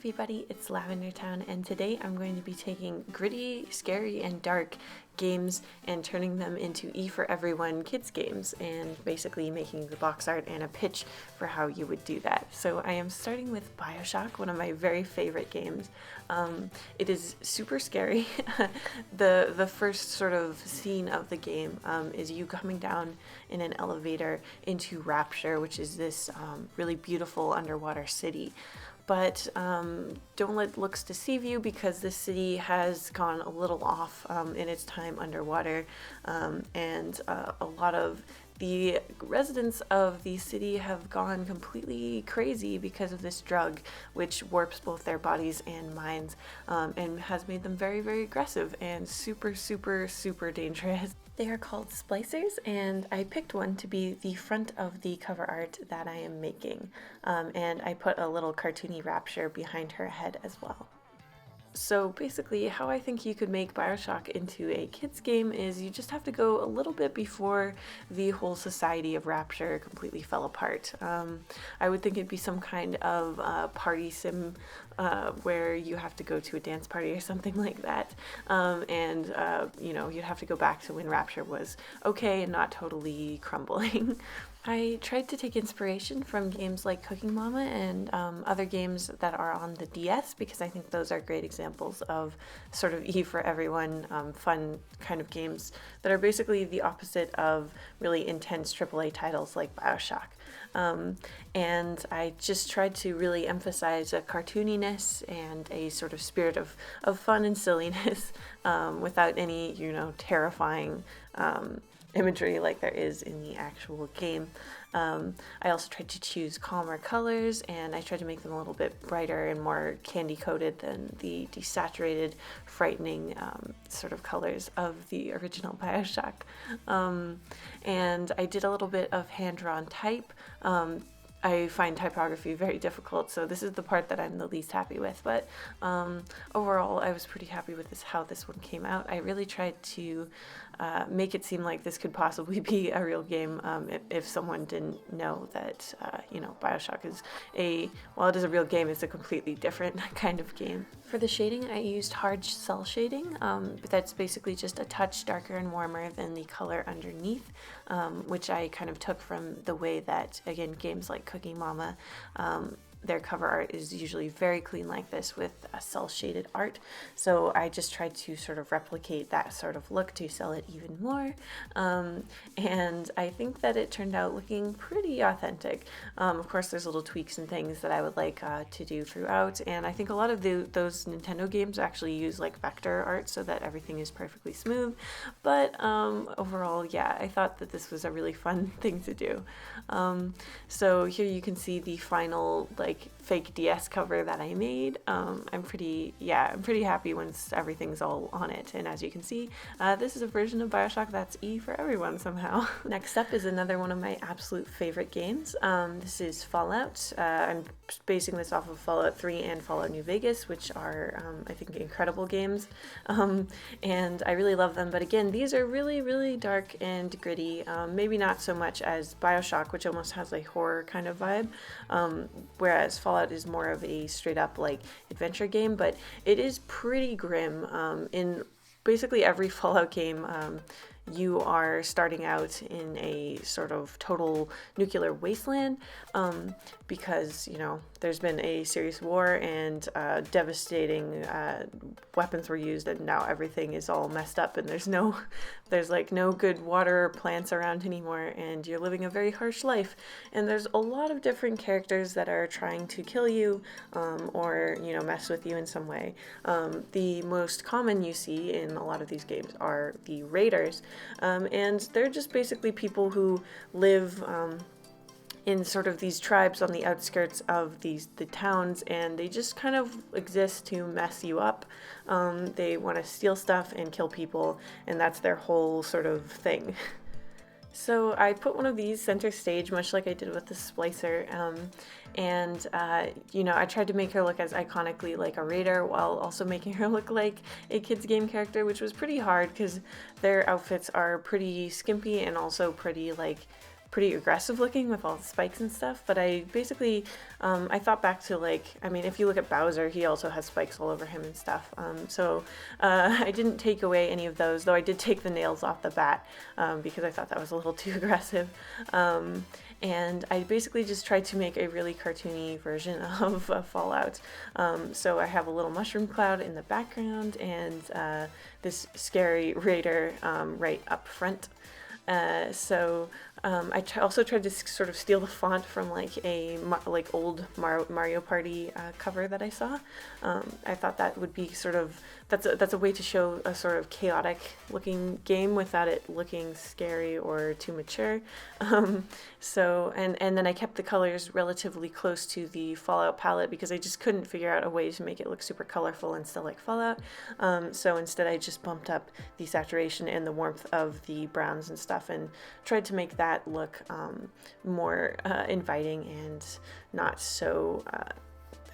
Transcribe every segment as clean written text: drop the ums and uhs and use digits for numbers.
everybody, it's Lavender Town, and today I'm going to be taking gritty, scary, and dark games and turning them into E for Everyone kids games and basically making the box art and a pitch for how you would do that. So I am starting with Bioshock, one of my very favorite games. It is super scary. The first sort of scene of the game is you coming down in an elevator into Rapture, which is this really beautiful underwater city. But don't let looks deceive you, because this city has gone a little off in its time underwater, and a lot of the residents of the city have gone completely crazy because of this drug, which warps both their bodies and minds, and has made them very, very aggressive and super, super, super dangerous. They are called splicers, and I picked one to be the front of the cover art that I am making, and I put a little cartoony Rapture behind her head as well. So basically, how I think you could make Bioshock into a kids game is you just have to go a little bit before the whole society of Rapture completely fell apart. I would think it'd be some kind of party sim where you have to go to a dance party or something like that, and you'd have to go back to when Rapture was okay and not totally crumbling. I tried to take inspiration from games like Cooking Mama and other games that are on the DS, because I think those are great examples of sort of E for Everyone, fun kind of games that are basically the opposite of really intense AAA titles like Bioshock. And I just tried to really emphasize a cartooniness and a sort of spirit of fun and silliness without any, terrifying imagery like there is in the actual game. I also tried to choose calmer colors, and I tried to make them a little bit brighter and more candy coated than the desaturated, frightening sort of colors of the original Bioshock. And I did a little bit of hand-drawn type. I find typography very difficult, so this is the part that I'm the least happy with, but overall I was pretty happy with how this one came out. I really tried to make it seem like this could possibly be a real game, if someone didn't know that, Bioshock is while it is a real game, it's a completely different kind of game. For the shading, I used hard cell shading, but that's basically just a touch darker and warmer than the color underneath, which I kind of took from the way that, again, games like Cooking Mama, their cover art is usually very clean like this with a cell shaded art. So I just tried to sort of replicate that sort of look to sell it even more. And I think that it turned out looking pretty authentic. Of course, there's little tweaks and things that I would like to do throughout. And I think a lot of those Nintendo games actually use like vector art so that everything is perfectly smooth. But overall, yeah, I thought that this was a really fun thing to do. So here you can see the final fake DS cover that I made. I'm pretty happy once everything's all on it. And as you can see, this is a version of Bioshock that's E for Everyone somehow. Next up is another one of my absolute favorite games. This is Fallout. I'm basing this off of Fallout 3 and Fallout New Vegas, which are, I think, incredible games. And I really love them. But again, these are really, really dark and gritty. Maybe not so much as Bioshock, which almost has a horror kind of vibe. Whereas Fallout is more of a straight up adventure game, but it is pretty grim. In basically every Fallout game, you are starting out in a sort of total nuclear wasteland, because there's been a serious war and devastating weapons were used, and now everything is all messed up, and there's no good water or plants around anymore, and you're living a very harsh life. And there's a lot of different characters that are trying to kill you, or mess with you in some way. The most common you see in a lot of these games are the raiders, and they're just basically people who live in sort of these tribes on the outskirts of the towns, and they just kind of exist to mess you up. They want to steal stuff and kill people, and that's their whole sort of thing. So I put one of these center stage, much like I did with the splicer, and I tried to make her look as iconically like a raider while also making her look like a kids game character, which was pretty hard because their outfits are pretty skimpy and also pretty pretty aggressive looking with all the spikes and stuff, but I basically, I thought back to like, I mean, if you look at Bowser, he also has spikes all over him and stuff, so I didn't take away any of those, though I did take the nails off the bat, because I thought that was a little too aggressive, and I basically just tried to make a really cartoony version of Fallout. So I have a little mushroom cloud in the background and this scary raider right up front. I also tried to sort of steal the font from like a old Mario Party cover that I saw. I thought that would be sort of, that's a way to show a sort of chaotic looking game without it looking scary or too mature. And then I kept the colors relatively close to the Fallout palette because I just couldn't figure out a way to make it look super colorful and still like Fallout. So instead I just bumped up the saturation and the warmth of the browns and stuff and tried to make that look more inviting and not so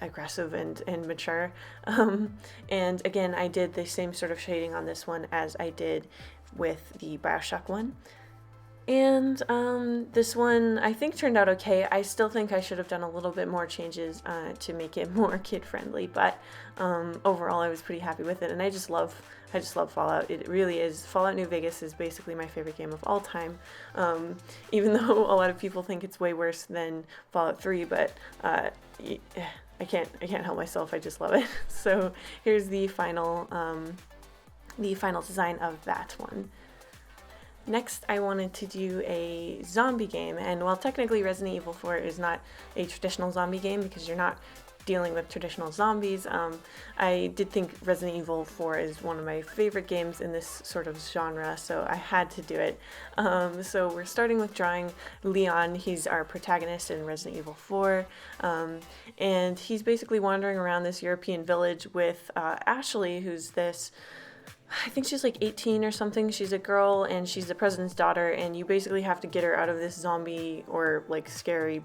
aggressive and mature. And again, I did the same sort of shading on this one as I did with the Bioshock one. And this one I think turned out okay. I still think I should have done a little bit more changes to make it more kid-friendly, but overall I was pretty happy with it, and I just love Fallout. It really is. Fallout New Vegas is basically my favorite game of all time, even though a lot of people think it's way worse than Fallout 3, but I can't help myself. I just love it. So here's the final design of that one. Next, I wanted to do a zombie game, and while technically Resident Evil 4 is not a traditional zombie game because you're not dealing with traditional zombies, I did think Resident Evil 4 is one of my favorite games in this sort of genre, so I had to do it. So we're starting with drawing Leon. He's our protagonist in Resident Evil 4, and he's basically wandering around this European village with Ashley, who's this, I think she's like 18 or something. She's a girl and she's the president's daughter, and you basically have to get her out of this zombie or like scary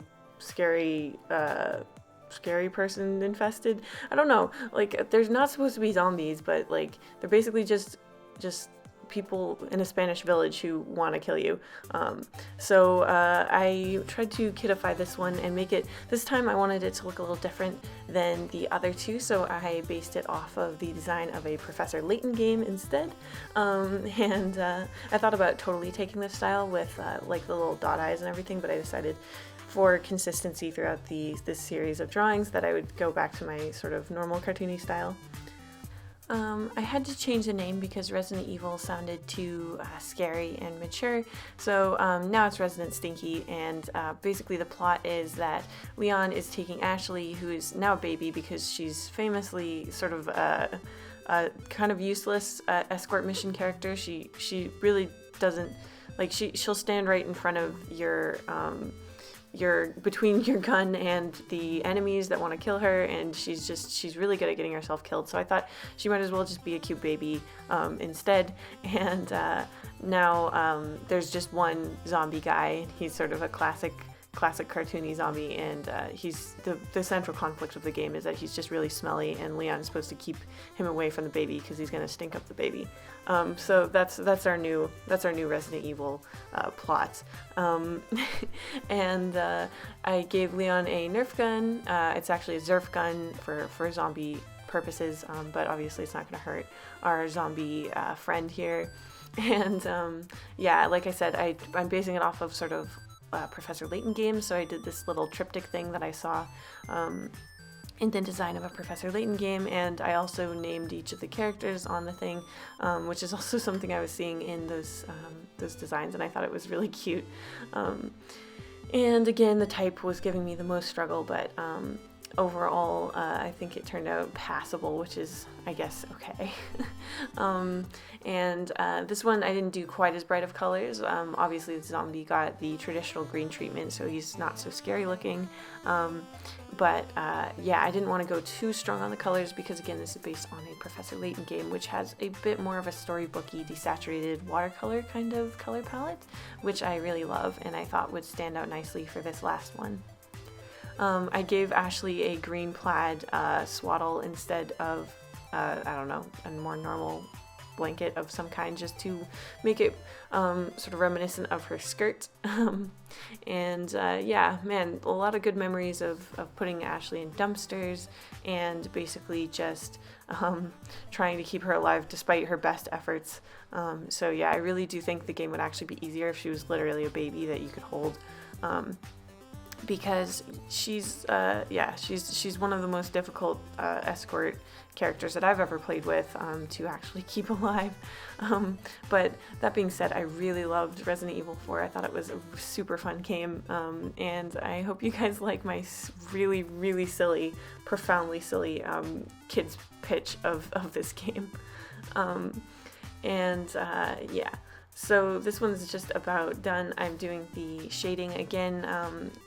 person infested. I don't know. Like, there's not supposed to be zombies, but like they're basically just people in a Spanish village who want to kill you. So I tried to kidify this one and make it, this time I wanted it to look a little different than the other two, so I based it off of the design of a Professor Layton game instead. I thought about totally taking this style with like the little dot eyes and everything, but I decided for consistency throughout this series of drawings that I would go back to my sort of normal cartoony style. I had to change the name because Resident Evil sounded too scary and mature, so now it's Resident Stinky, and basically the plot is that Leon is taking Ashley, who is now a baby because she's famously sort of a kind of useless escort mission character. She really doesn't, like, she'll stand right in front of your between your gun and the enemies that want to kill her, and she's really good at getting herself killed, so I thought she might as well just be a cute baby instead. And now there's just one zombie guy. He's sort of a classic cartoony zombie, and he's the central conflict of the game is that he's just really smelly, and Leon's supposed to keep him away from the baby because he's gonna stink up the baby. So that's our new Resident Evil plot. And I gave Leon a Nerf gun. It's actually a Zerf gun for zombie purposes, but obviously it's not gonna hurt our zombie friend here. And yeah, like I said, I'm basing it off of sort of Professor Layton games, so I did this little triptych thing that I saw in the design of a Professor Layton game, and I also named each of the characters on the thing, which is also something I was seeing in those designs, and I thought it was really cute. And again, the type was giving me the most struggle, but overall I think it turned out passable, which is, I guess, okay. And this one I didn't do quite as bright of colors. Obviously the zombie got the traditional green treatment, so he's not so scary looking. But yeah, I didn't want to go too strong on the colors because, again, this is based on a Professor Layton game, which has a bit more of a storybooky, desaturated watercolor kind of color palette, which I really love and I thought would stand out nicely for this last one. I gave Ashley a green plaid swaddle instead of, I don't know, a more normal blanket of some kind just to make it sort of reminiscent of her skirt. Yeah, man, a lot of good memories of putting Ashley in dumpsters and basically just trying to keep her alive despite her best efforts. So yeah, I really do think the game would actually be easier if she was literally a baby that you could hold. Because she's one of the most difficult escort characters that I've ever played with to actually keep alive. But that being said, I really loved Resident Evil 4. I thought it was a super fun game, and I hope you guys like my really, really silly, profoundly silly kids pitch of this game. Yeah. So this one's just about done. I'm doing the shading again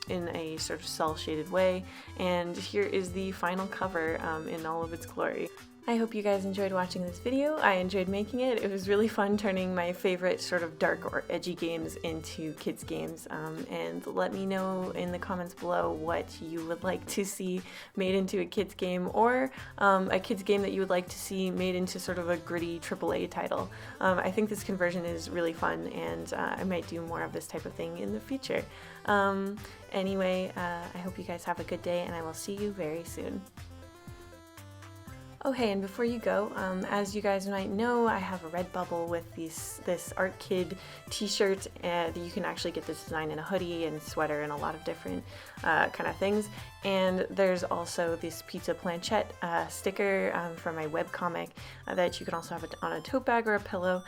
in a sort of cel shaded way, and here is the final cover in all of its glory. I hope you guys enjoyed watching this video. I enjoyed making it. It was really fun turning my favorite sort of dark or edgy games into kids games, and let me know in the comments below what you would like to see made into a kids game, or a kids game that you would like to see made into sort of a gritty AAA title. I think this conversion is really fun, and I might do more of this type of thing in the future. Anyway, I hope you guys have a good day, and I will see you very soon. Oh hey, and before you go, as you guys might know, I have a Redbubble with this Art Kid t-shirt, and you can actually get this design in a hoodie and sweater and a lot of different kind of things. And there's also this pizza planchette sticker from my webcomic that you can also have it on a tote bag or a pillow.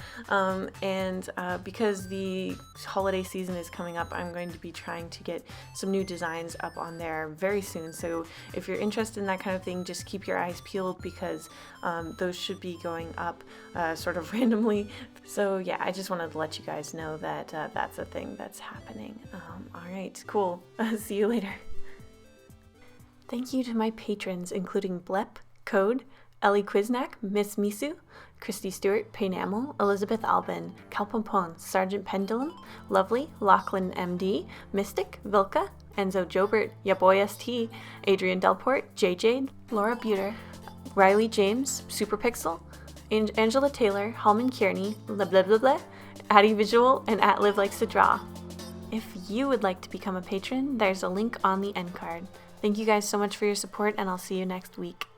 Because the holiday season is coming up, I'm going to be trying to get some new designs up on there very soon. So if you're interested in that kind of thing, just keep your eyes peeled, because those should be going up sort of randomly. So yeah, I just wanted to let you guys know that that's a thing that's happening. Alright, cool. See you later. Thank you to my patrons, including Blep, Code, Ellie Quiznak, Miss Misu, Christy Stewart, Paynamel, Elizabeth Albin, Calpompon, Sergeant Pendulum, Lovely, Lachlan MD, Mystic, Vilka, Enzo Jobert, Yaboy ST, Adrian Delport, JJ, Laura Buter, Riley James, Superpixel, Angela Taylor, Hallman Kearney, Blah, Addie Visual, and @Live Likes to Draw. If you would like to become a patron, there's a link on the end card. Thank you guys so much for your support, and I'll see you next week.